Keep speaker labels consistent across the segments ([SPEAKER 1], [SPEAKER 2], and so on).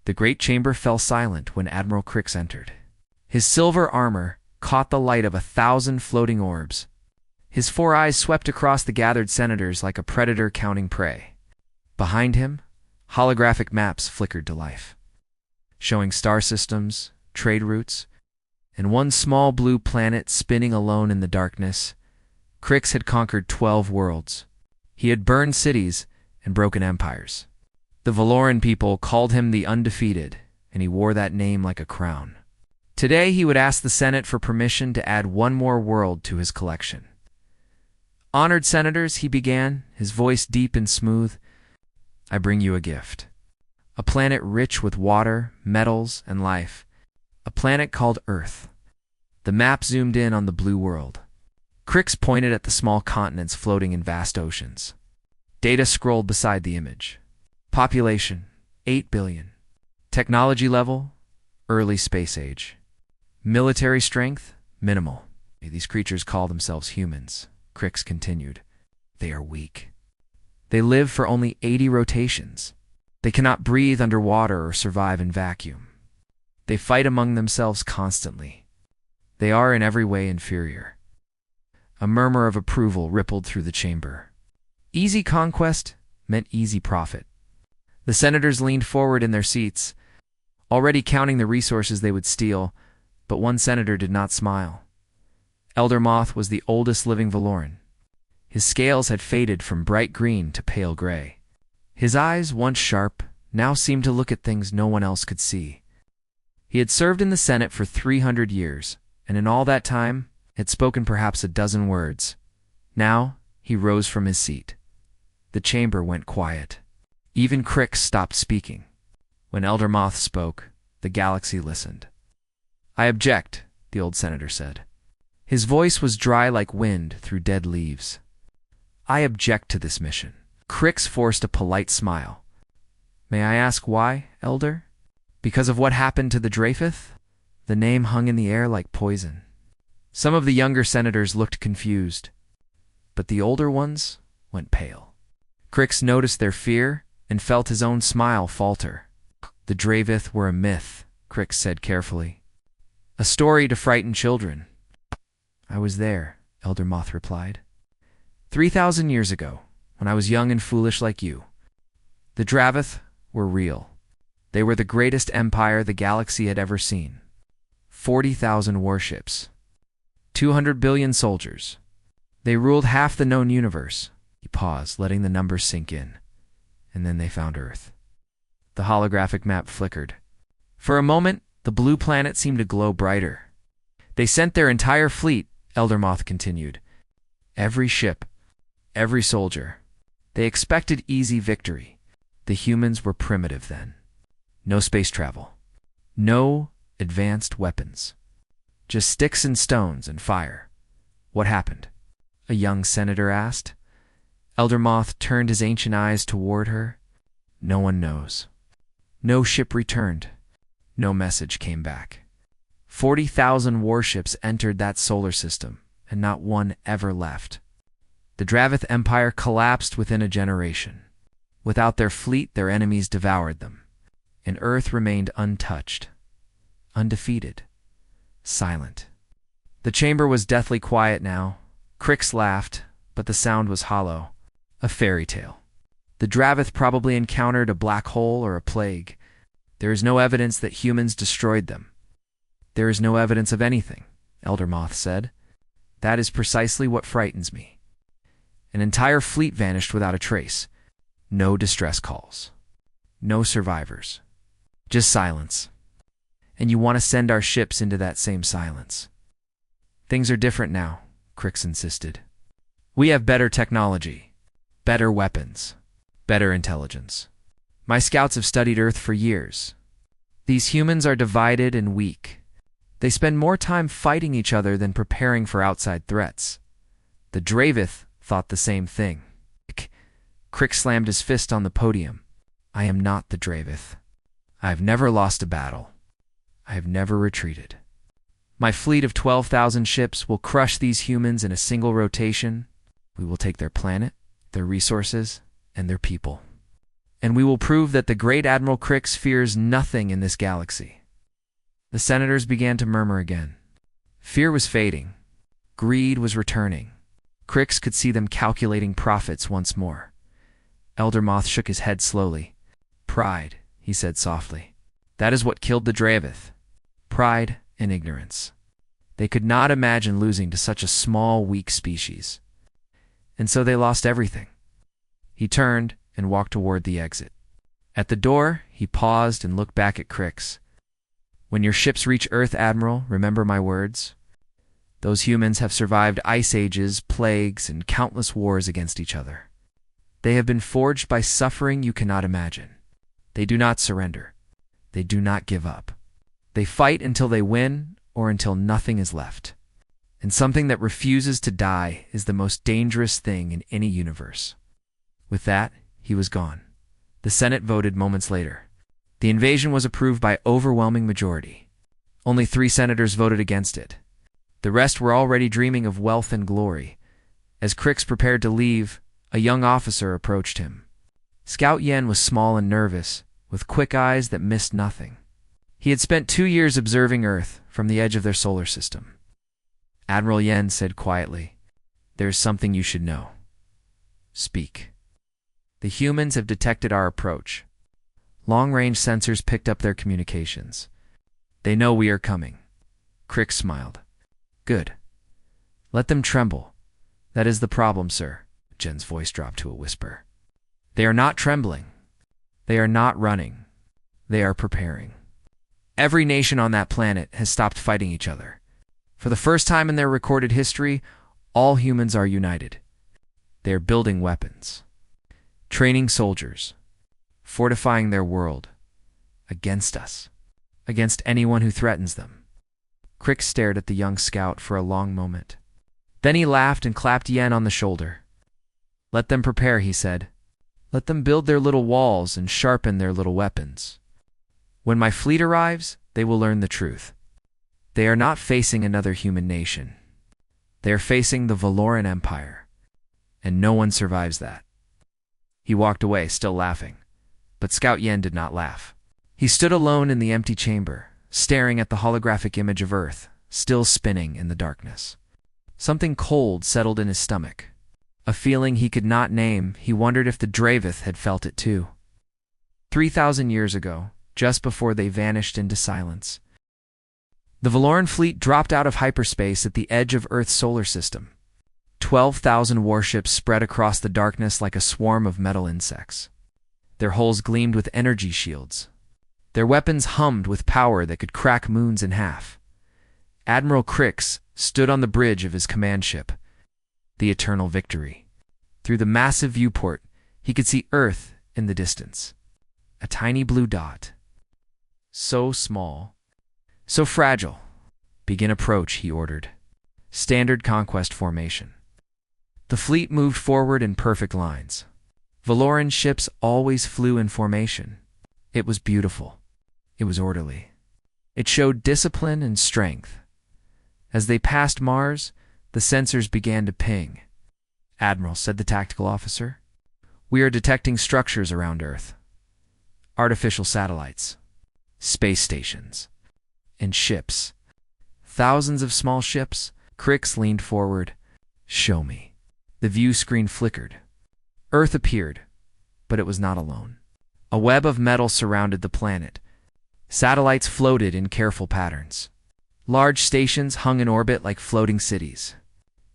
[SPEAKER 1] The great chamber fell silent when Admiral Crix entered. His silver armor caught the light of 1,000 floating orbs. His 4 eyes swept across the gathered senators like a predator counting prey. Behind him, holographic maps flickered to life, showing star systems, trade routes, and one small blue planet spinning alone in the darkness. Crix had conquered 12 worlds. He had burned cities and broken empires. The Valoran people called him the Undefeated, and he wore that name like a crown. Today he would ask the Senate for permission to add one more world to his collection. "Honored senators," he began, his voice deep and smooth, "I bring you a gift. A planet rich with water, metals, and life. A planet called Earth." The map zoomed in on the blue world. Crix pointed at the small continents floating in vast oceans. Data scrolled beside the image. Population, 8 billion. Technology level, early space age. Military strength, minimal. "These creatures call themselves humans," Crix continued. "They are weak. They live for only 80 rotations. They cannot breathe underwater or survive in vacuum. They fight among themselves constantly. They are in every way inferior." A murmur of approval rippled through the chamber. Easy conquest meant easy profit. The senators leaned forward in their seats, already counting the resources they would steal, but one senator did not smile. Elder Moth was the oldest living Valoran. His scales had faded from bright green to pale gray. His eyes, once sharp, now seemed to look at things no one else could see. He had served in the Senate for 300 years, and in all that time had spoken perhaps a dozen words. Now he rose from his seat. The chamber went quiet. Even Crix stopped speaking. When Elder Moth spoke, the galaxy listened. "I object," the old senator said. His voice was dry like wind through dead leaves. "I object to this mission." Crix forced a polite smile. "May I ask why, Elder?" "Because of what happened to the Dreyfus?" The name hung in the air like poison. Some of the younger senators looked confused, but the older ones went pale. Crix noticed their fear and felt his own smile falter. "The Dreyfus were a myth," Crix said carefully. "A story to frighten children." "I was there," Elder Moth replied. 3,000 years ago, when I was young and foolish like you. The Dreyfus were real. They were the greatest empire the galaxy had ever seen. 40,000 warships. 200 billion soldiers. They ruled half the known universe." He paused, letting the numbers sink in. "And then they found Earth." The holographic map flickered. For a moment, the blue planet seemed to glow brighter. "They sent their entire fleet," Elder Moth continued. "Every ship, every soldier. They expected easy victory. The humans were primitive then. No space travel. No advanced weapons. Just sticks and stones and fire." "What happened?" a young senator asked. Elder Moth turned his ancient eyes toward her. "No one knows. No ship returned. No message came back. 40,000 warships entered that solar system, and not one ever left. The Dreyfus Empire collapsed within a generation. Without their fleet, their enemies devoured them. And Earth remained untouched, undefeated, silent." The chamber was deathly quiet now. Crix laughed, but the sound was hollow. A fairy tale. The Dreyfus probably encountered a black hole or a plague. There is no evidence that humans destroyed them. "There is no evidence of anything," Elder Moth said. "That is precisely what frightens me. An entire fleet vanished without a trace. No distress calls. No survivors. Just silence. And you want to send our ships into that same silence." "Things are different now," Crix insisted. "We have better technology, better weapons, better intelligence. My scouts have studied Earth for years. These humans are divided and weak. They spend more time fighting each other than preparing for outside threats. The Dreyfus thought the same thing." Crix slammed his fist on the podium. "I am not the Dreyfus. I have never lost a battle. I have never retreated. My fleet of 12,000 ships will crush these humans in a single rotation. We will take their planet, their resources, and their people. and we will prove that the great Admiral Crix fears nothing in this galaxy." The senators began to murmur again. Fear was fading. Greed was returning. Crix could see them calculating profits once more. Elder Moth shook his head slowly. "Pride," he said softly. "That is what killed the Dravith. Pride and ignorance. They could not imagine losing to such a small, weak species. And so they lost everything." He turned and walked toward the exit. At the door, he paused and looked back at Crix. "When your ships reach Earth, Admiral, remember my words. Those humans have survived ice ages, plagues, and countless wars against each other. They have been forged by suffering you cannot imagine. They do not surrender. They do not give up. They fight until they win or until nothing is left. And something that refuses to die is the most dangerous thing in any universe." With that, he was gone. The Senate voted moments later. The invasion was approved by overwhelming majority. Only 3 senators voted against it. The rest were already dreaming of wealth and glory. As Crix prepared to leave, a young officer approached him. Scout Yen was small and nervous, with quick eyes that missed nothing. He had spent 2 years observing Earth from the edge of their solar system. Admiral Yen said quietly, "There is something you should know. Speak." "The humans have detected our approach. Long-range sensors picked up their communications. They know we are coming." Crix smiled. "Good. Let them tremble. That is the problem, sir." Jen's voice dropped to a whisper. "They are not trembling. They are not running. They are preparing. Every nation on that planet has stopped fighting each other. For the first time in their recorded history, all humans are united. They are building weapons, training soldiers, fortifying their world against us, against anyone who threatens them." Crix stared at the young scout for a long moment. Then he laughed and clapped Yen on the shoulder. "Let them prepare," he said. "Let them build their little walls and sharpen their little weapons. When my fleet arrives, they will learn the truth. They are not facing another human nation. They are facing the Valoran Empire, and no one survives that." He walked away, still laughing. But Scout Yen did not laugh. He stood alone in the empty chamber, staring at the holographic image of Earth, still spinning in the darkness. Something cold settled in his stomach. A feeling he could not name. He wondered if the Dravith had felt it too. 3,000 years ago, just before they vanished into silence, the Valoran fleet dropped out of hyperspace at the edge of Earth's solar system. 12,000 warships spread across the darkness like a swarm of metal insects. Their hulls gleamed with energy shields. Their weapons hummed with power that could crack moons in half. Admiral Crix stood on the bridge of his command ship, the Eternal Victory. Through the massive viewport, he could see Earth in the distance. A tiny blue dot. So small, so fragile. "Begin approach," he ordered. Standard conquest formation. The fleet moved forward in perfect lines. Valoran ships always flew in formation. It was beautiful. It was orderly. It showed discipline and strength. As they passed Mars, the sensors began to ping. "Admiral," said the tactical officer, "we are detecting structures around Earth. Artificial satellites, space stations, and ships. Thousands of small ships." Crix leaned forward. "Show me." The view screen flickered. Earth appeared, but it was not alone. A web of metal surrounded the planet. Satellites floated in careful patterns. Large stations hung in orbit like floating cities.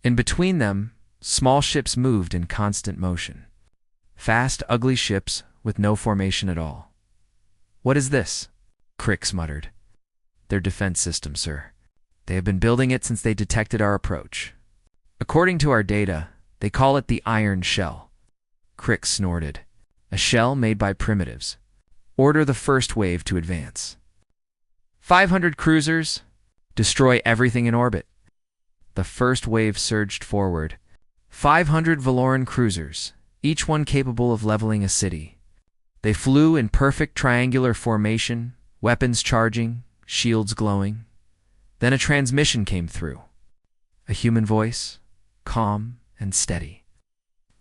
[SPEAKER 1] In between them, small ships moved in constant motion. Fast, ugly ships with no formation at all. "What is this?" Crix muttered. "Their defense system, sir. They have been building it since they detected our approach. According to our data, they call it the Iron Shell." Crix snorted. "A shell made by primitives. Order the first wave to advance. 500 cruisers. Destroy everything in orbit." The first wave surged forward. 500 Valoran cruisers, each one capable of leveling a city. They flew in perfect triangular formation, weapons charging, shields glowing. Then a transmission came through. A human voice, calm and steady.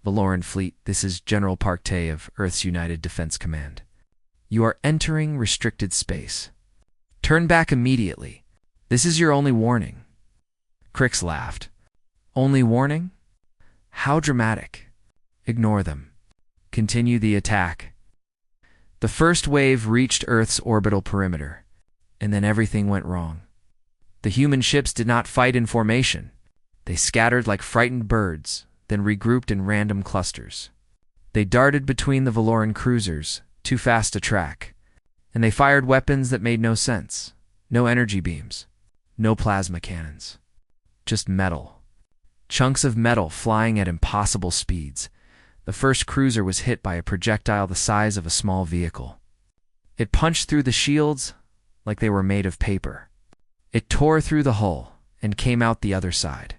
[SPEAKER 1] Valoran Fleet, this is General Park Tay of Earth's United Defense Command. You are entering restricted space. Turn back immediately. This is your only warning. Crix laughed. Only warning? How dramatic. Ignore them. Continue the attack. The first wave reached Earth's orbital perimeter, and then everything went wrong. The human ships did not fight in formation. They scattered like frightened birds, then regrouped in random clusters. They darted between the Valoran cruisers, too fast to track, and they fired weapons that made no sense. No energy beams, no plasma cannons. Just metal. Chunks of metal flying at impossible speeds. The first cruiser was hit by a projectile the size of a small vehicle. It punched through the shields like they were made of paper. It tore through the hull and came out the other side.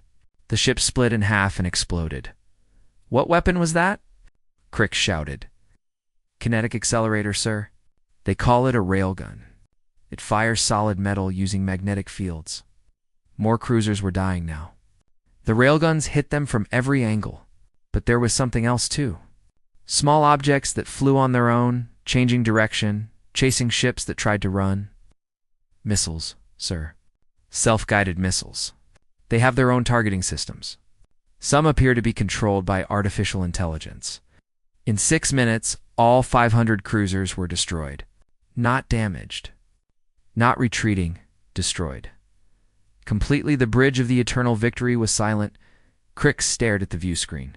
[SPEAKER 1] The ship split in half and exploded. What weapon was that? Crix shouted. Kinetic accelerator, sir. They call it a railgun. It fires solid metal using magnetic fields. More cruisers were dying now. The railguns hit them from every angle, but there was something else too. Small objects that flew on their own, changing direction, chasing ships that tried to run. Missiles, sir. Self-guided missiles. They have their own targeting systems. Some appear to be controlled by artificial intelligence. In 6 minutes, all 500 cruisers were destroyed. Not damaged. Not retreating, destroyed. Completely, the bridge of the eternal victory was silent. Crix stared at the view screen.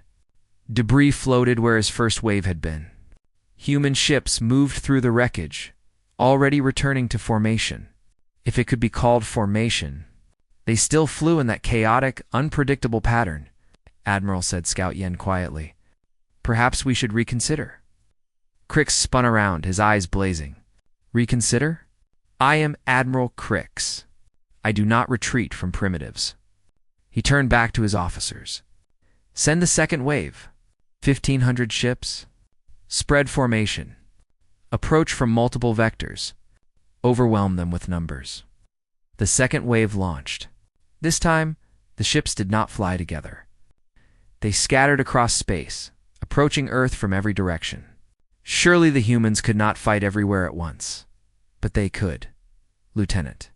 [SPEAKER 1] Debris floated where his first wave had been. Human ships moved through the wreckage, already returning to formation. If it could be called formation, they still flew in that chaotic, unpredictable pattern, Admiral said Scout Yen quietly. Perhaps we should reconsider. Crix spun around, his eyes blazing. Reconsider? I am Admiral Crix. I do not retreat from primitives. He turned back to his officers. Send the second wave. 1,500 ships. Spread formation. Approach from multiple vectors. Overwhelm them with numbers. The second wave launched. This time, the ships did not fly together. They scattered across space, approaching Earth from every direction. Surely the humans could not fight everywhere at once. But they could, Lieutenant.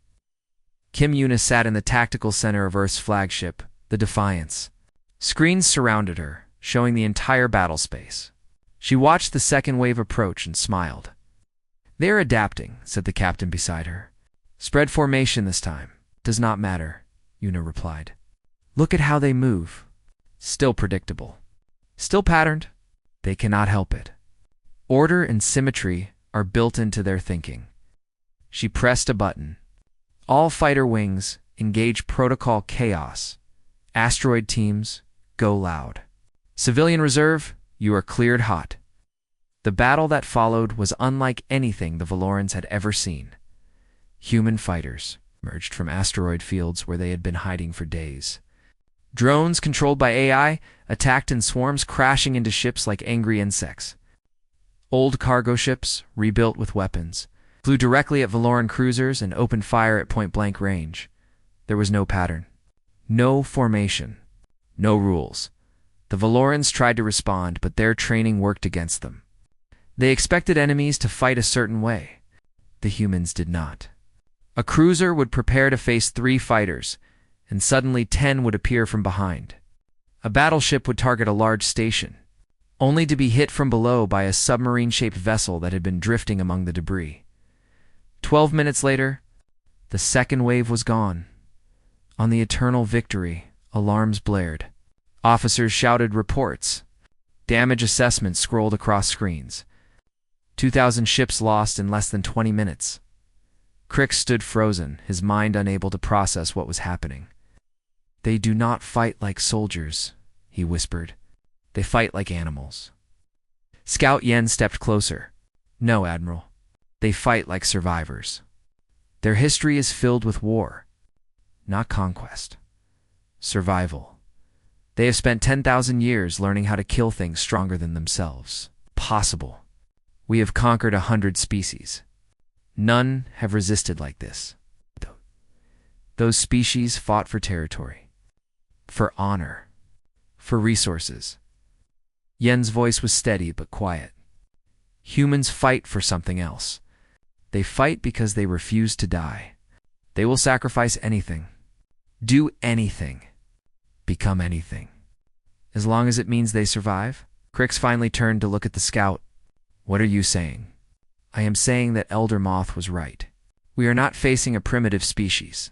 [SPEAKER 1] Kim Yuna sat in the tactical center of Earth's flagship, the Defiance. Screens surrounded her, showing the entire battle space. She watched the second wave approach and smiled. They are adapting, said the captain beside her. Spread formation this time. Does not matter, Yuna replied. Look at how they move. Still predictable. Still patterned. They cannot help it. Order and symmetry are built into their thinking. She pressed a button. All fighter wings, engage protocol chaos. Asteroid teams, go loud. Civilian reserve, you are cleared hot. The battle that followed was unlike anything the Valorans had ever seen. Human fighters emerged from asteroid fields where they had been hiding for days. Drones controlled by AI attacked in swarms, crashing into ships like angry insects. Old cargo ships, rebuilt with weapons, flew directly at Valoran cruisers and opened fire at point-blank range. There was no pattern. No formation. No rules. The Valorans tried to respond, but their training worked against them. They expected enemies to fight a certain way. The humans did not. A cruiser would prepare to face 3 fighters, and suddenly 10 would appear from behind. A battleship would target a large station, only to be hit from below by a submarine-shaped vessel that had been drifting among the debris. 12 minutes later, the second wave was gone. On the eternal victory, alarms blared. Officers shouted reports. Damage assessments scrolled across screens. 2,000 ships lost in less than 20 minutes. Crix stood frozen, his mind unable to process what was happening. They do not fight like soldiers, he whispered. They fight like animals. Scout Yen stepped closer. No, Admiral. They fight like survivors. Their history is filled with war, not conquest. Survival. They have spent 10,000 years learning how to kill things stronger than themselves. Possible. We have conquered 100 species. None have resisted like this. Those species fought for territory, for honor, for resources. Yen's voice was steady but quiet. Humans fight for something else. They fight because they refuse to die. They will sacrifice anything, do anything, become anything, as long as it means they survive. Crix finally turned to look at the scout. What are you saying? I am saying that Elder Moth was right. We are not facing a primitive species.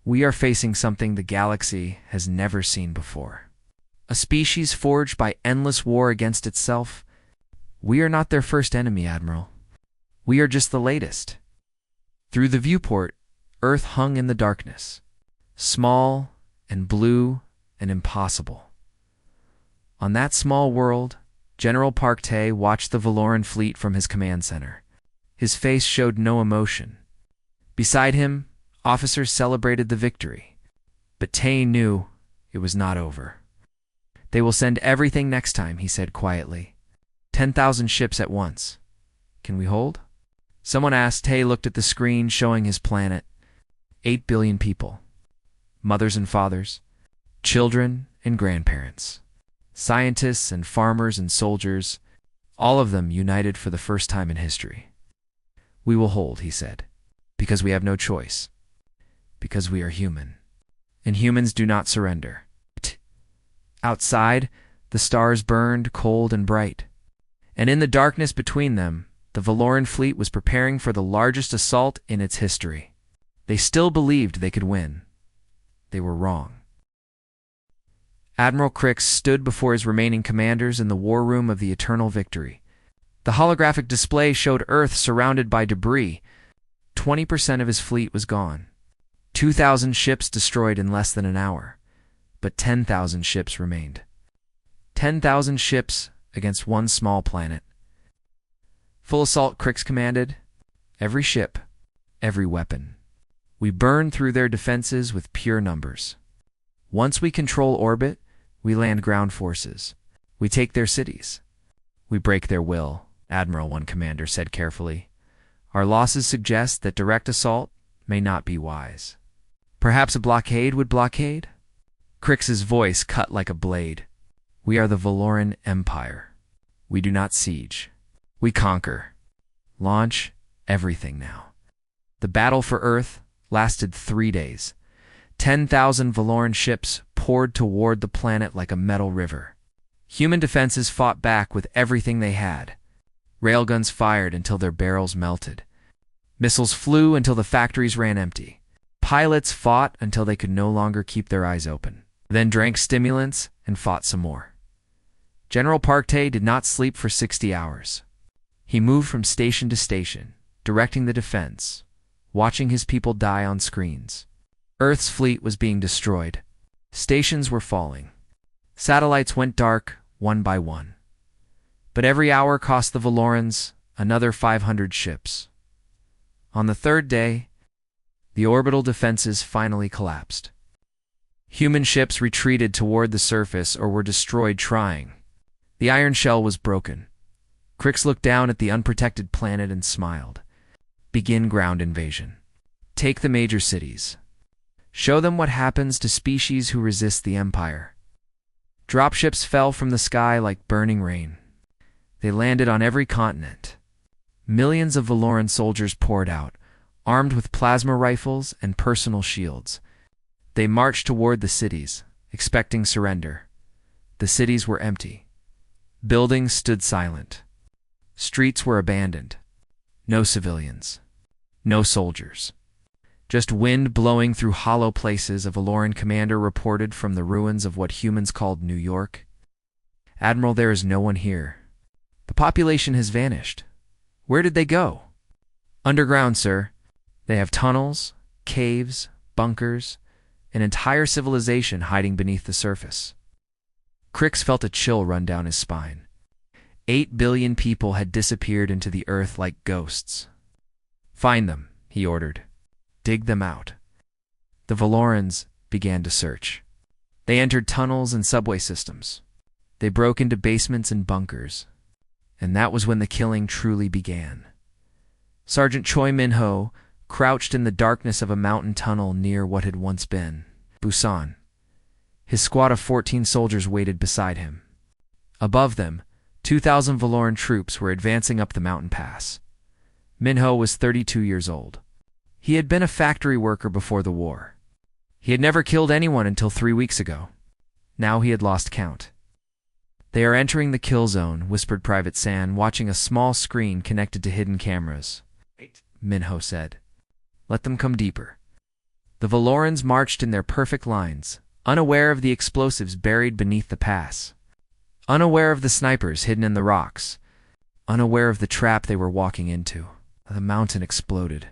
[SPEAKER 1] We are facing something the galaxy has never seen before. A species forged by endless war against itself. We are not their first enemy, Admiral. We are just the latest. Through the viewport, Earth hung in the darkness, small and blue and impossible. On that small world, General Park-Tay watched the Valoran fleet from his command center. His face showed no emotion. Beside him, officers celebrated the victory. But Tay knew it was not over. They will send everything next time, he said quietly. 10,000 ships at once. Can we hold? Someone asked. Tay looked at the screen showing his planet. 8 billion people. Mothers and fathers, children and grandparents, scientists and farmers and soldiers, all of them united for the first time in history. We will hold, he said, because we have no choice, because we are human, and humans do not surrender. Outside, the stars burned cold and bright, and in the darkness between them, the Valoran fleet was preparing for the largest assault in its history. They still believed they could win. They were wrong. Admiral Crix stood before his remaining commanders in the war room of the Eternal Victory. The holographic display showed Earth surrounded by debris. 20% of his fleet was gone. 2,000 ships destroyed in less than an hour. But 10,000 ships remained. 10,000 ships against one small planet. Full assault, Crix commanded. Every ship, every weapon. We burn through their defenses with pure numbers. Once we control orbit, we land ground forces. We take their cities. We break their will, Admiral, one commander said carefully. Our losses suggest that direct assault may not be wise. Perhaps a blockade would blockade? Crix's voice cut like a blade. We are the Valoran Empire. We do not siege. We conquer. Launch everything now. The battle for Earth lasted 3 days. 10,000 Valoran ships poured toward the planet like a metal river. Human defenses fought back with everything they had. Railguns fired until their barrels melted. Missiles flew until the factories ran empty. Pilots fought until they could no longer keep their eyes open, then drank stimulants and fought some more. General Park-Tay did not sleep for 60 hours. He moved from station to station, directing the defense, watching his people die on screens. Earth's fleet was being destroyed. Stations were falling. Satellites went dark one by one. But every hour cost the Valorans another 500 ships. On the third day, the orbital defenses finally collapsed. Human ships retreated toward the surface or were destroyed trying. The iron shell was broken. Crix looked down at the unprotected planet and smiled. Begin ground invasion. Take the major cities. Show them what happens to species who resist the Empire. Dropships fell from the sky like burning rain. They landed on every continent. Millions of Valoran soldiers poured out, armed with plasma rifles and personal shields. They marched toward the cities, expecting surrender. The cities were empty. Buildings stood silent. Streets were abandoned. No civilians. No soldiers. Just wind blowing through hollow places, a Valoran commander reported from the ruins of what humans called New York. Admiral, there is no one here. The population has vanished. Where did they go? Underground, sir. They have tunnels, caves, bunkers, an entire civilization hiding beneath the surface. Crix felt a chill run down his spine. 8 billion people had disappeared into the earth like ghosts. Find them, he ordered. Dig them out. The Valorans began to search. They entered tunnels and subway systems. They broke into basements and bunkers. And that was when the killing truly began. Sergeant Choi Min-ho crouched in the darkness of a mountain tunnel near what had once been Busan. His squad of 14 soldiers waited beside him. Above them, 2,000 Valoran troops were advancing up the mountain pass. Minho was 32 years old. He had been a factory worker before the war. He had never killed anyone until 3 weeks ago. Now he had lost count. "They are entering the kill zone," whispered Private San, watching a small screen connected to hidden cameras. Minho said. "Let them come deeper." The Valorans marched in their perfect lines, unaware of the explosives buried beneath the pass, unaware of the snipers hidden in the rocks, unaware of the trap they were walking into. The mountain exploded.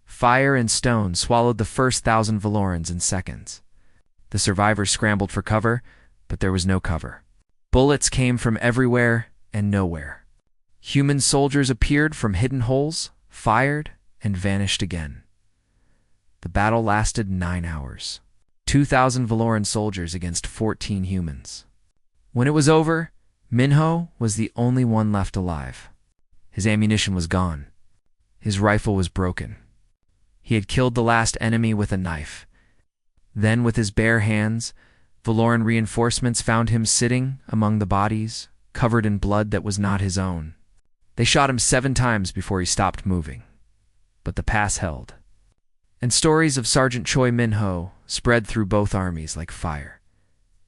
[SPEAKER 1] Fire and stone swallowed the first 1,000 Valorans in seconds. The survivors scrambled for cover, but there was no cover. Bullets came from everywhere and nowhere. Human soldiers appeared from hidden holes, fired, and vanished again. The battle lasted 9 hours. 2,000 Valoran soldiers against 14 humans. When it was over, Minho was the only one left alive. His ammunition was gone. His rifle was broken. He had killed the last enemy with a knife. Then, with his bare hands, Valoran reinforcements found him sitting among the bodies, covered in blood that was not his own. They shot him 7 times before he stopped moving. But the pass held. And stories of Sergeant Choi Minho spread through both armies like fire.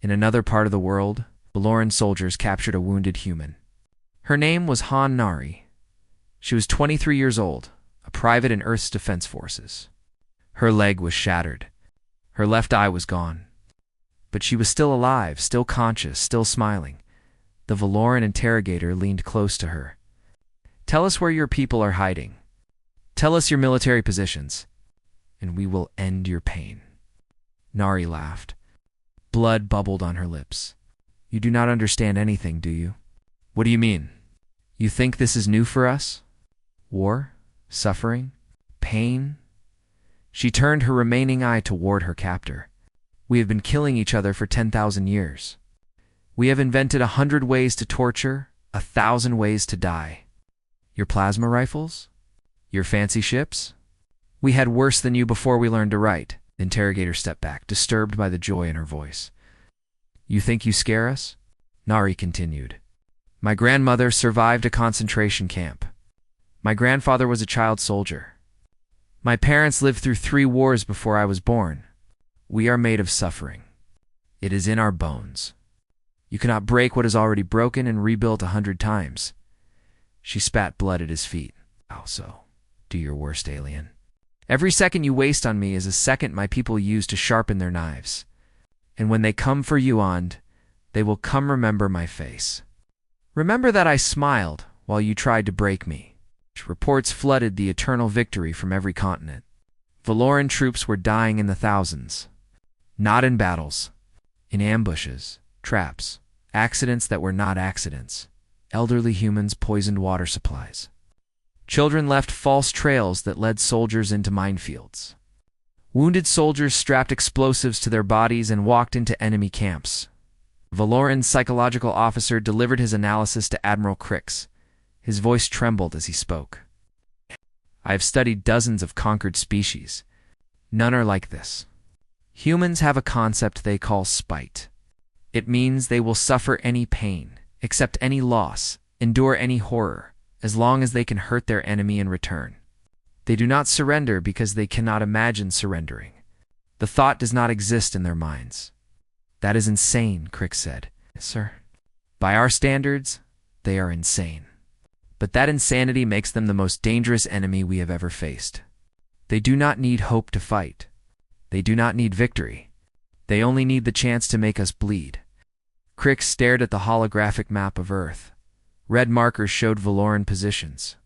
[SPEAKER 1] In another part of the world, Valoran soldiers captured a wounded human. Her name was Han Nari. She was 23 years old, a private in Earth's Defense Forces. Her leg was shattered. Her left eye was gone. But she was still alive, still conscious, still smiling. The Valoran interrogator leaned close to her. "Tell us where your people are hiding. Tell us your military positions, and we will end your pain." Nari laughed. Blood bubbled on her lips. "You do not understand anything, do you?" "What do you mean?" "You think this is new for us? War? Suffering? Pain?" She turned her remaining eye toward her captor. "We have been killing each other for 10,000 years. We have invented 100 ways to torture, 1,000 ways to die. Your plasma rifles? Your fancy ships? We had worse than you before we learned to write." The interrogator stepped back, disturbed by the joy in her voice. "You think you scare us?" Nari continued. "My grandmother survived a concentration camp. My grandfather was a child soldier. My parents lived through 3 wars before I was born. We are made of suffering. It is in our bones. You cannot break what is already broken and rebuilt 100 times." She spat blood at his feet. "Also, do your worst, alien. Every second you waste on me is a second my people use to sharpen their knives. And when they come for you, they will come remember my face. Remember that I smiled while you tried to break me." Reports flooded the eternal victory from every continent. Valoran troops were dying in the thousands. Not in battles, in ambushes, traps, accidents that were not accidents. Elderly humans poisoned water supplies. Children left false trails that led soldiers into minefields. Wounded soldiers strapped explosives to their bodies and walked into enemy camps. Valoran's psychological officer delivered his analysis to Admiral Crix. His voice trembled as he spoke. "I have studied dozens of conquered species. None are like this. Humans have a concept they call spite. It means they will suffer any pain, accept any loss, endure any horror, as long as they can hurt their enemy in return. They do not surrender because they cannot imagine surrendering. The thought does not exist in their minds." "That is insane," Crix said. "Sir, by our standards, they are insane. But that insanity makes them the most dangerous enemy we have ever faced. They do not need hope to fight. They do not need victory. They only need the chance to make us bleed." Crix stared at the holographic map of Earth. Red markers showed Valoran positions.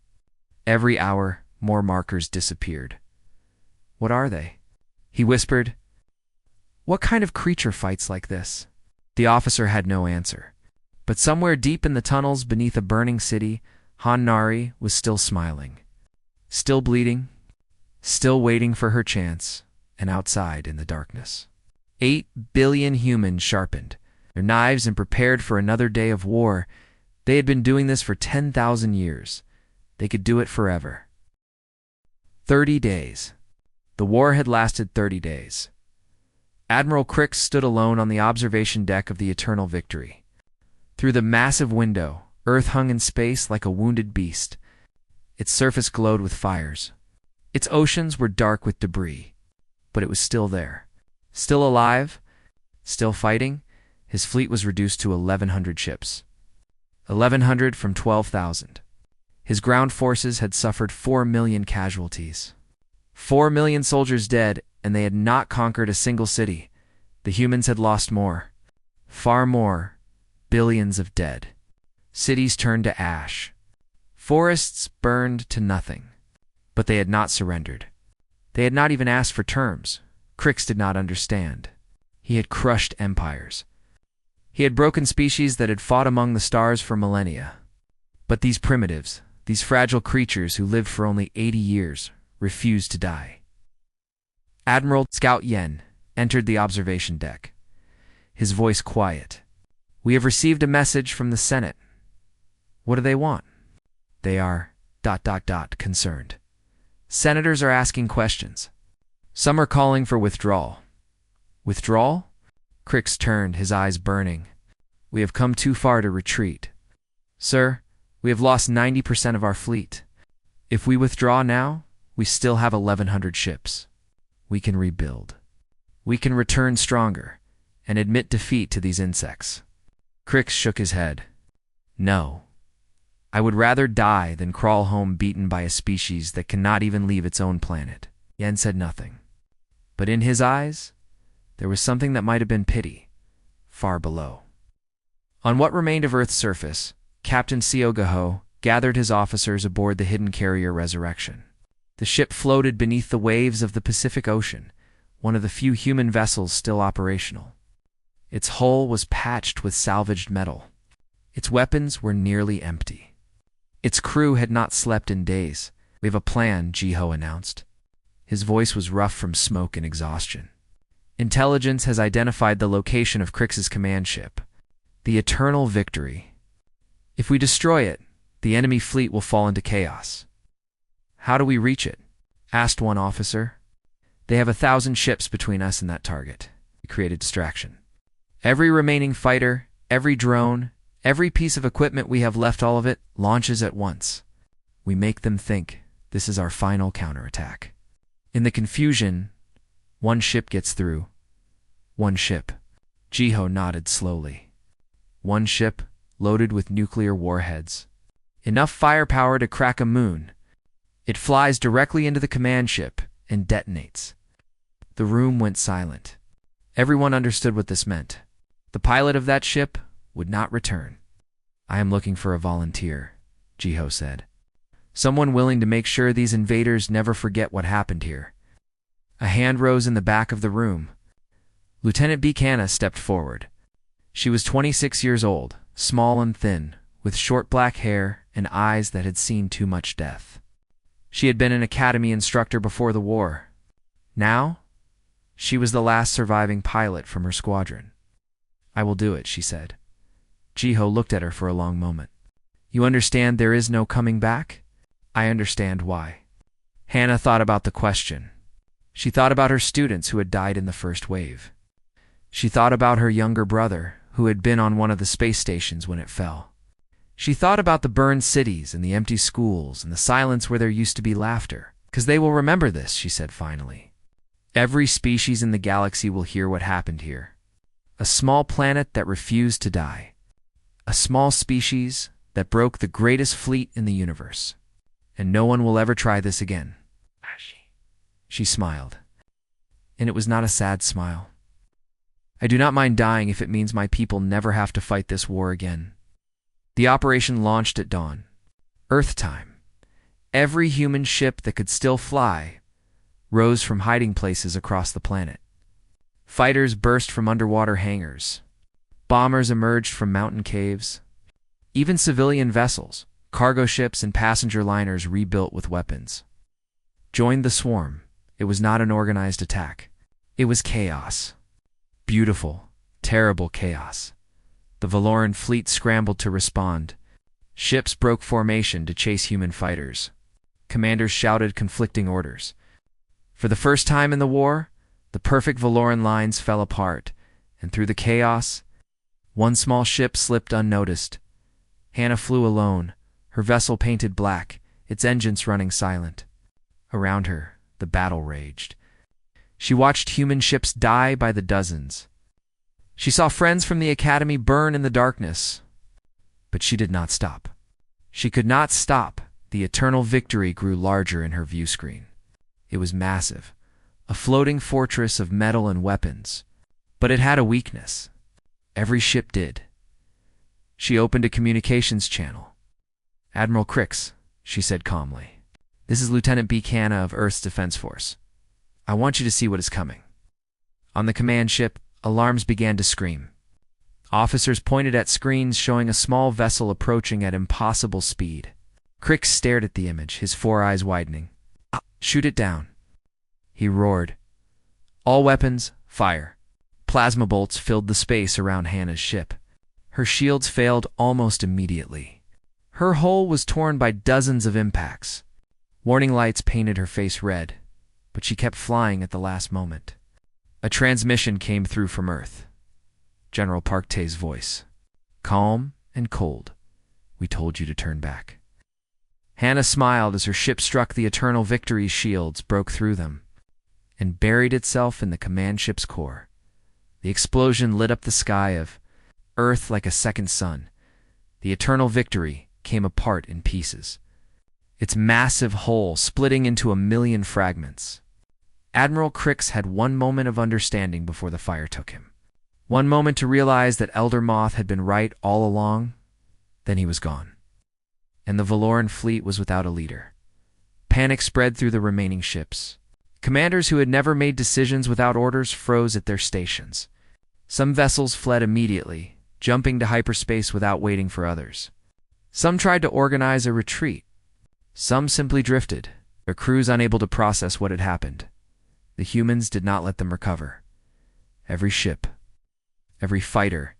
[SPEAKER 1] Every hour, more markers disappeared. "What are they?" he whispered. "What kind of creature fights like this?" The officer had no answer. But somewhere deep in the tunnels beneath a burning city, Han Nari was still smiling, still bleeding, still waiting for her chance, and outside in the darkness. 8 billion humans sharpened their knives and prepared for another day of war. They had been doing this for 10,000 years. They could do it forever. 30 days. The war had lasted 30 days. Admiral Crix stood alone on the observation deck of the Eternal Victory. Through the massive window, Earth hung in space like a wounded beast. Its surface glowed with fires. Its oceans were dark with debris. But it was still there. Still alive, still fighting. His fleet was reduced to 1,100 ships. 1,100 from 12,000. His ground forces had suffered 4 million casualties. 4 million soldiers dead, and they had not conquered a single city. The humans had lost more. Far more. Billions of dead. Cities turned to ash. Forests burned to nothing. But they had not surrendered. They had not even asked for terms. Crix did not understand. He had crushed empires. He had broken species that had fought among the stars for millennia. But these primitives, these fragile creatures who lived for only 80 years, refused to die. Admiral Scout Yen entered the observation deck, his voice quiet. "We have received a message from the Senate." "What do they want?" "They are ... concerned. Senators are asking questions. Some are calling for withdrawal." "Withdrawal?" Crix turned, his eyes burning. "We have come too far to retreat. Sir, we have lost 90% of our fleet. If we withdraw now, we still have 1,100 ships. We can rebuild. We can return stronger and admit defeat to these insects." Crix shook his head. "No. I would rather die than crawl home beaten by a species that cannot even leave its own planet." Yen said nothing. But in his eyes, there was something that might have been pity, far below. On what remained of Earth's surface, Captain Siogaho gathered his officers aboard the hidden carrier Resurrection. The ship floated beneath the waves of the Pacific Ocean, one of the few human vessels still operational. Its hull was patched with salvaged metal. Its weapons were nearly empty. Its crew had not slept in days. "We have a plan," Jiho announced. His voice was rough from smoke and exhaustion. "Intelligence has identified the location of Crix's command ship, the Eternal Victory. If we destroy it, the enemy fleet will fall into chaos." "How do we reach it?" asked one officer. "They have 1,000 ships between us and that target." He created distraction. "Every remaining fighter, every drone, every piece of equipment we have left, all of it, launches at once. We make them think this is our final counterattack. In the confusion, one ship gets through. One ship." Jiho nodded slowly. "One ship loaded with nuclear warheads. Enough firepower to crack a moon. It flies directly into the command ship and detonates." The room went silent. Everyone understood what this meant. The pilot of that ship would not return. "I am looking for a volunteer," Jiho said. "Someone willing to make sure these invaders never forget what happened here." A hand rose in the back of the room. Lieutenant Buchanan stepped forward. She was 26 years old, small and thin, with short black hair and eyes that had seen too much death. She had been an academy instructor before the war. Now, she was the last surviving pilot from her squadron. "I will do it," she said. Jiho looked at her for a long moment. "You understand there is no coming back?" "I understand why." Hannah thought about the question. She thought about her students who had died in the first wave. She thought about her younger brother, who had been on one of the space stations when it fell. She thought about the burned cities and the empty schools and the silence where there used to be laughter. "'Cause they will remember this," she said finally. "Every species in the galaxy will hear what happened here. A small planet that refused to die. A small species that broke the greatest fleet in the universe. And no one will ever try this again." She smiled. And it was not a sad smile. "I do not mind dying if it means my people never have to fight this war again." The operation launched at dawn. Earth time. Every human ship that could still fly rose from hiding places across the planet. Fighters burst from underwater hangars. Bombers emerged from mountain caves. Even civilian vessels, cargo ships and passenger liners rebuilt with weapons, joined the swarm. It was not an organized attack. It was chaos. Beautiful, terrible chaos. The Valoran fleet scrambled to respond. Ships broke formation to chase human fighters. Commanders shouted conflicting orders. For the first time in the war, the perfect Valoran lines fell apart, and through the chaos, One small ship slipped unnoticed. Hannah flew alone, her vessel painted black, its engines running silent. Around her, the battle raged. She watched human ships die by the dozens. She saw friends from the academy burn in the darkness. But she did not stop. She could not stop. The eternal victory grew larger in her view screen. It was massive, a floating fortress of metal and weapons. But it had a weakness. Every ship did. She opened a communications channel. "Admiral Crix," she said calmly. "This is Lieutenant B. Canna of Earth's Defense Force. I want you to see what is coming." On the command ship, alarms began to scream. Officers pointed at screens showing a small vessel approaching at impossible speed. Crix stared at the image, his four eyes widening. "Shoot it down," he roared. "All weapons, fire." Plasma bolts filled the space around Hannah's ship. Her shields failed almost immediately. Her hull was torn by dozens of impacts. Warning lights painted her face red, but she kept flying at the last moment. A transmission came through from Earth. General Parkte's voice. Calm and cold. "We told you to turn back." Hannah smiled as her ship struck the Eternal Victory's shields, broke through them, and buried itself in the command ship's core. The explosion lit up the sky of Earth like a second sun. The Eternal Victory came apart in pieces, its massive hull splitting into a million fragments. Admiral Crix had one moment of understanding before the fire took him. One moment to realize that Elder Moth had been right all along. Then he was gone. And the Valoran fleet was without a leader. Panic spread through the remaining ships. Commanders who had never made decisions without orders froze at their stations. Some vessels fled immediately, jumping to hyperspace without waiting for others. Some tried to organize a retreat. Some simply drifted, their crews unable to process what had happened. The humans did not let them recover. Every ship, every fighter,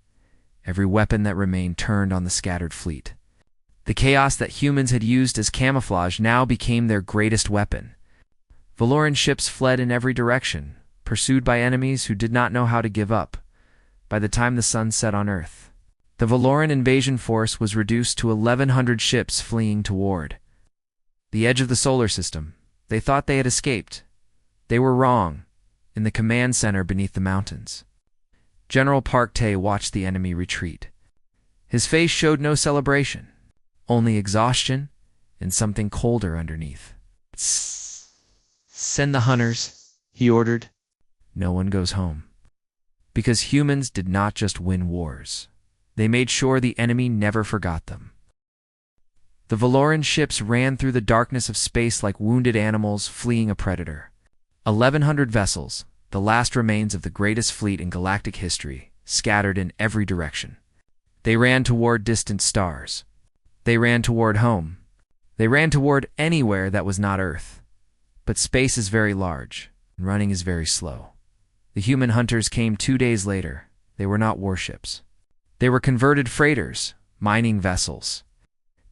[SPEAKER 1] every weapon that remained turned on the scattered fleet. The chaos that humans had used as camouflage now became their greatest weapon. Valoran ships fled in every direction, pursued by enemies who did not know how to give up. By the time the sun set on Earth, the Valoran invasion force was reduced to 1,100 ships fleeing toward the edge of the solar system. They thought they had escaped. They were wrong, in the command center beneath the mountains. General Parkte watched the enemy retreat. His face showed no celebration, only exhaustion and something colder underneath. "Send the hunters," he ordered. "No one goes home." Because humans did not just win wars. They made sure the enemy never forgot them. The Valoran ships ran through the darkness of space like wounded animals fleeing a predator. 1,100 vessels, the last remains of the greatest fleet in galactic history, scattered in every direction. They ran toward distant stars. They ran toward home. They ran toward anywhere that was not Earth. But space is very large, and running is very slow. The human hunters came 2 days later. They were not warships. They were converted freighters, mining vessels,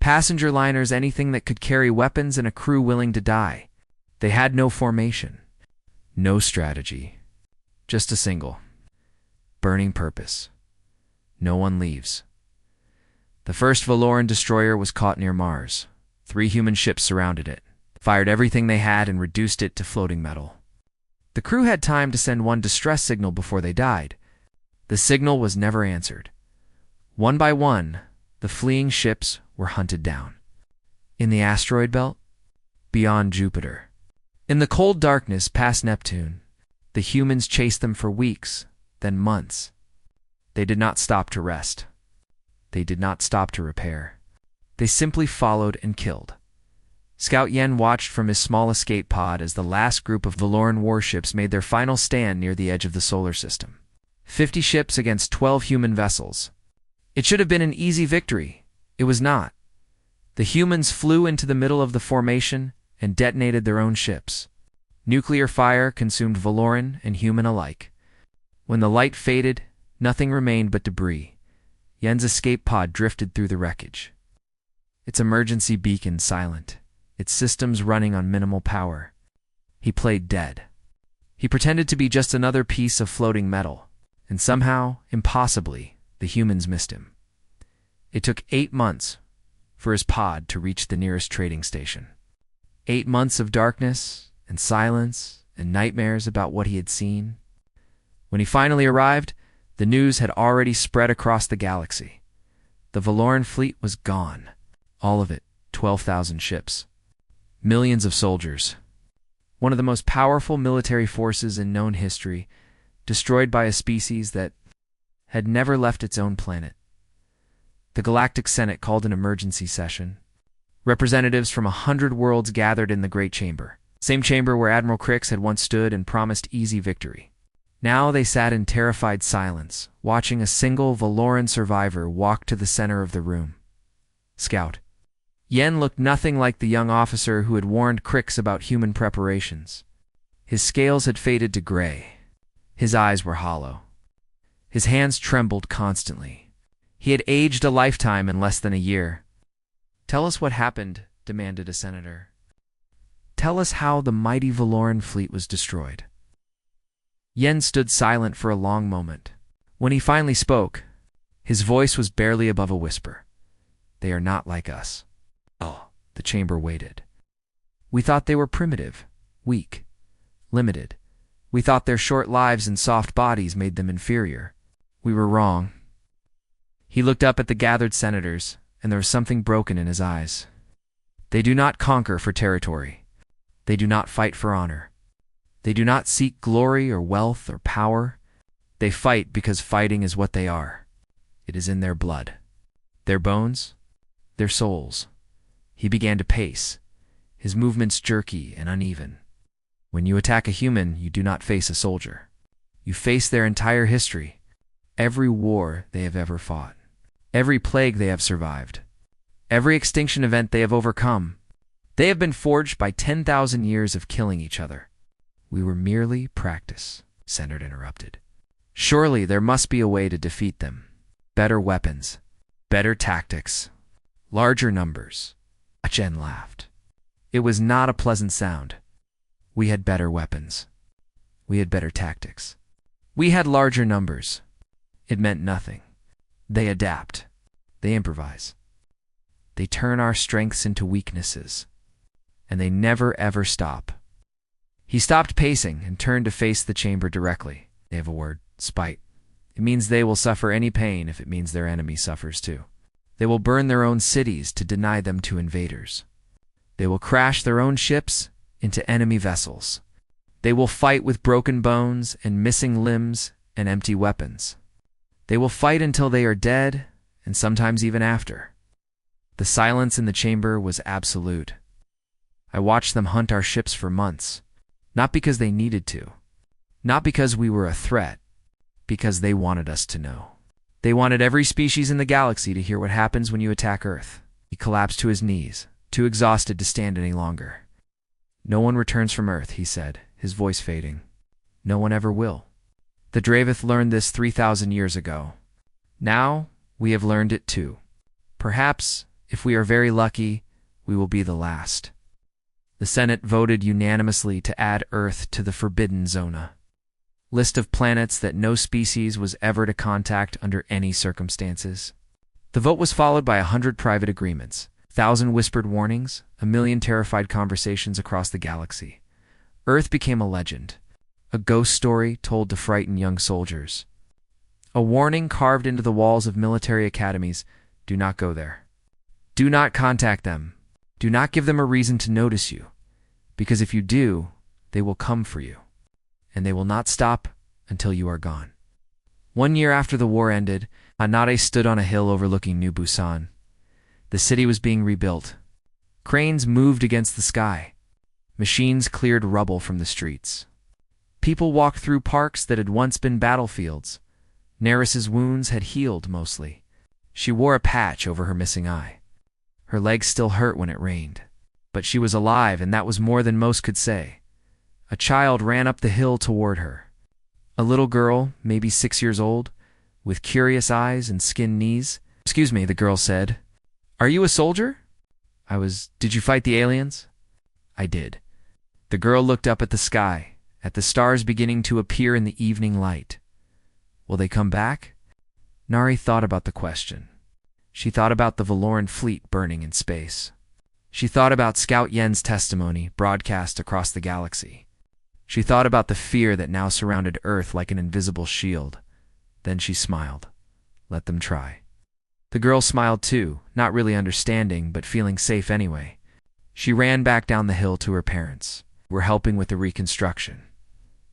[SPEAKER 1] passenger liners, anything that could carry weapons and a crew willing to die. They had no formation, no strategy, just a single, burning purpose. No one leaves. The first Valoran destroyer was caught near Mars. 3 human ships surrounded it, fired everything they had, and reduced it to floating metal. The crew had time to send one distress signal before they died. The signal was never answered. One by one, the fleeing ships were hunted down. In the asteroid belt, beyond Jupiter, in the cold darkness past Neptune, the humans chased them for weeks, then months. They did not stop to rest. They did not stop to repair. They simply followed and killed. Scout Yen watched from his small escape pod as the last group of Valoran warships made their final stand near the edge of the solar system. 50 ships against 12 human vessels. It should have been an easy victory. It was not. The humans flew into the middle of the formation and detonated their own ships. Nuclear fire consumed Valoran and human alike. When the light faded, nothing remained but debris. Yen's escape pod drifted through the wreckage, its emergency beacon silent, its systems running on minimal power. He played dead. He pretended to be just another piece of floating metal, and somehow, impossibly, The humans missed him. It took 8 months for his pod to reach the nearest trading station. 8 months of darkness and silence and nightmares about what he had seen. When he finally arrived, the news had already spread across the galaxy. The Valoran fleet was gone. All of it, 12,000 ships. Millions of soldiers. One of the most powerful military forces in known history, destroyed by a species that had never left its own planet. The Galactic Senate called an emergency session. Representatives from 100 worlds gathered in the Great Chamber, same chamber where Admiral Crix had once stood and promised easy victory. Now they sat in terrified silence, watching a single Valoran survivor walk to the center of the room. Scout. Yen looked nothing like the young officer who had warned Crix about human preparations. His scales had faded to gray. His eyes were hollow. His hands trembled constantly. He had aged a lifetime in less than a year. "Tell us what happened," demanded a senator. "Tell us how the mighty Valoran fleet was destroyed." Yen stood silent for a long moment. When he finally spoke, his voice was barely above a whisper. "They are not like us." Oh, the chamber waited. "We thought they were primitive, weak, limited. We thought their short lives and soft bodies made them inferior. We were wrong." He looked up at the gathered senators, and there was something broken in his eyes. "They do not conquer for territory. They do not fight for honor. They do not seek glory or wealth or power. They fight because fighting is what they are. It is in their blood. Their bones, their souls." He began to pace, his movements jerky and uneven. "When you attack a human, you do not face a soldier. You face their entire history, every war they have ever fought, every plague they have survived, every extinction event they have overcome. They have been forged by 10,000 years of killing each other." "We were merely practice," Senator interrupted. "Surely there must be a way to defeat them. Better weapons, better tactics, larger numbers." Chen laughed. It was not a pleasant sound. "We had better weapons. We had better tactics. We had larger numbers." It meant nothing. They adapt. They improvise. They turn our strengths into weaknesses. And they never ever stop. He stopped pacing and turned to face the chamber directly. They have a word, spite. It means they will suffer any pain if it means their enemy suffers too. They will burn their own cities to deny them to invaders. They will crash their own ships into enemy vessels. They will fight with broken bones and missing limbs and empty weapons. They will fight until they are dead, and sometimes even after. The silence in the chamber was absolute. I watched them hunt our ships for months, not because they needed to, not because we were a threat, because they wanted us to know. They wanted every species in the galaxy to hear what happens when you attack Earth. He collapsed to his knees, too exhausted to stand any longer. "No one returns from Earth," he said, his voice fading. "No one ever will. The Dravith learned this 3,000 years ago. Now we have learned it too. Perhaps, if we are very lucky, we will be the last." The Senate voted unanimously to add Earth to the Forbidden Zona, list of planets that no species was ever to contact under any circumstances. The vote was followed by 100 private agreements, 1,000 whispered warnings, 1,000,000 terrified conversations across the galaxy. Earth became a legend, a ghost story told to frighten young soldiers. A warning carved into the walls of military academies: do not go there. Do not contact them. Do not give them a reason to notice you, because if you do, they will come for you, and they will not stop until you are gone. 1 year after the war ended, Anade stood on a hill overlooking New Busan. The city was being rebuilt. Cranes moved against the sky. Machines cleared rubble from the streets. People walked through parks that had once been battlefields. Neris's wounds had healed mostly. She wore a patch over her missing eye. Her legs still hurt when it rained. But she was alive, and that was more than most could say. A child ran up the hill toward her. A little girl, maybe 6 years old, with curious eyes and skinned knees. "Excuse me," the girl said. "Are you a soldier?" Did you fight the aliens?" "I did." The girl looked up at the sky, at the stars beginning to appear in the evening light. "Will they come back?" Nari thought about the question. She thought about the Valoran fleet burning in space. She thought about Scout Yen's testimony broadcast across the galaxy. She thought about the fear that now surrounded Earth like an invisible shield. Then she smiled. Let them try. The girl smiled too, not really understanding, but feeling safe anyway. She ran back down the hill to her parents, who were helping with the reconstruction.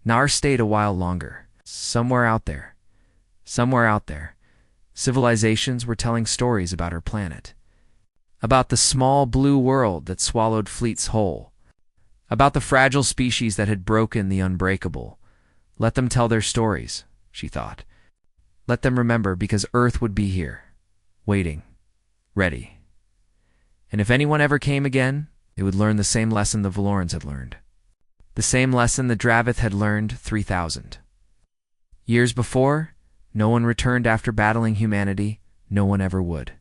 [SPEAKER 1] Nar stayed a while longer. Somewhere out there, civilizations were telling stories about her planet. About the small blue world that swallowed fleets whole. About the fragile species that had broken the unbreakable. Let them tell their stories, she thought. Let them remember, because Earth would be here, waiting, ready. And if anyone ever came again, they would learn the same lesson the Valorans had learned. The same lesson the Dravith had learned 3,000 years before. No one returned after battling humanity. No one ever would.